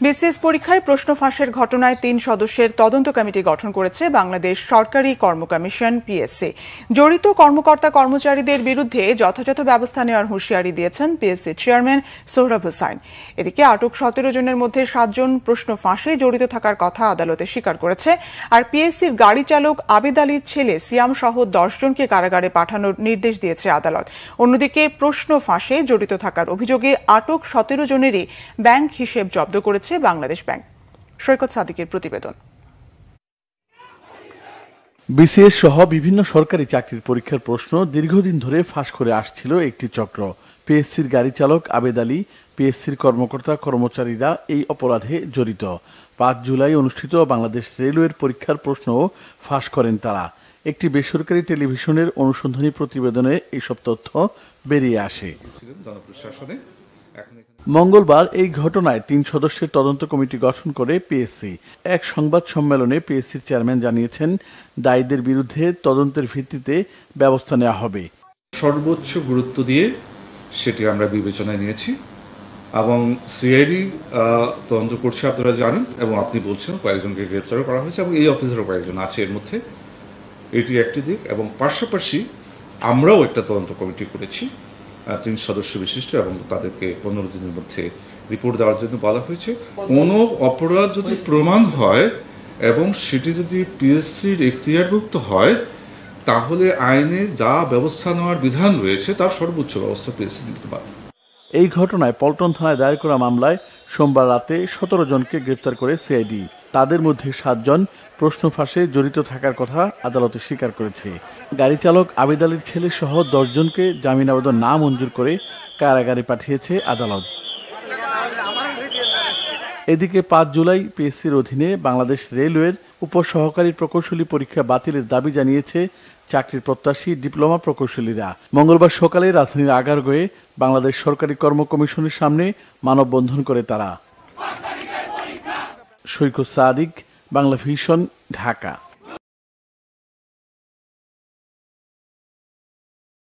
BCS পরীক্ষায় প্রশ্ন ফাঁসের ঘটনায় ৩ সদস্যের তদন্ত কমিটি গঠন করেছে বাংলাদেশ সরকারি কর্ম কমিশন পিএসসি। জড়িত কর্মকর্তা কর্মচারীদের বিরুদ্ধে যথাযথ ব্যবস্থা নেওয়ার হুঁশিয়ারি দিয়েছেন পিএসসি চেয়ারম্যান সোহরাব হোসাইন। এদিকে আটক ১৭ জনের মধ্যে ৭ জন প্রশ্ন ফাঁসে জড়িত থাকার কথা আদালতে স্বীকার করেছে। আর পিএসসির গাড়ি চালক আবেদ আলীর ছেলে সিয়াম সহ ১০ জনকে কারাগারে পাঠানোর নির্দেশ দিয়েছে আদালত। অন্যদিকে প্রশ্ন ফাঁসে জড়িত থাকার অভিযোগে আটক ১৭ জনেরই ব্যাংক হিসেব জব্দ করেছে বাংলাদেশ ব্যাংক। সৈকত সাদিকের প্রতিবেদন। বিসিএস সহ বিভিন্ন সরকারি চাকরির পরীক্ষার প্রশ্ন দীর্ঘদিন ধরে ফাঁস করে আসছিল একটি চক্র। পিএসসির গাড়ি চালক আবেদ আলী, পিএসসির কর্মকর্তা কর্মচারীরা এই অপরাধে জড়িত। ৫ জুলাই অনুষ্ঠিত বাংলাদেশ রেলওয়ের পরীক্ষার প্রশ্নও ফাঁস করেন তারা। একটি বেসরকারি টেলিভিশনের অনুসন্ধানী প্রতিবেদনে এইসব তথ্য বেরিয়ে আসে। মঙ্গলবার এই ঘটনায় ৩ সদস্যের তদন্ত কমিটি গঠন করে পিএসসি। এক সংবাদ সম্মেলনে পিএসসির চেয়ারম্যান জানিয়েছেন, দায়ীদের বিরুদ্ধে তদন্তের ভিত্তিতে ব্যবস্থা নেওয়া হবে। সর্বোচ্চ গুরুত্ব দিয়ে সেটি আমরা বিবেচনায় নিয়েছি এবং সিআইডি তদন্ত করছে, আপনারা জানেন, এবং আপনি বলছেন কয়েকজনকে গ্রেপ্তারও করা হয়েছে এবং এই অফিসারও কয়েকজন আছে এর মধ্যে। এটি একটি দিক, এবং পাশাপাশি আমরাও একটা তদন্ত কমিটি করেছি ৩ সদস্য বিশিষ্ট, এবং তাদেরকে ১৫ দিনের মধ্যে রিপোর্ট দেওয়ার জন্য বলা হয়েছে। কোনো অপরাধ যদি প্রমাণ হয় এবং সেটি যদি পিএসসির এখতিয়ারভুক্ত হয়, তাহলে আইনে যা ব্যবস্থা নেওয়ার বিধান রয়েছে তার সর্বোচ্চ ব্যবস্থা পিএসসি নিতে পারে। এই ঘটনায় পল্টন থানায় দায়ের করা মামলায় সোমবার রাতে ১৭ জনকে গ্রেপ্তার করে সিআইডি। তাদের মধ্যে ৭ জন প্রশ্ন ফাঁসে জড়িত থাকার কথা আদালতে স্বীকার করেছে। গাড়ি চালক আবেদ আলীর ছেলে সহ ১০ জনকে জামিন আবেদন না মঞ্জুর করে কারাগারে পাঠিয়েছে আদালত। এদিকে ৫ জুলাই পিএসসির অধীনে বাংলাদেশ রেলওয়ের উপসহকারী প্রকৌশলী পরীক্ষা বাতিলের দাবি জানিয়েছে চাকরির প্রত্যাশী ডিপ্লোমা প্রকৌশলীরা। মঙ্গলবার সকালে রাজধানীর আগারগাঁওয়ে বাংলাদেশ সরকারি কর্ম কমিশনের সামনে মানববন্ধন করে তারা। সৈকত সাদিক, বাংলা ভিশন, ঢাকা।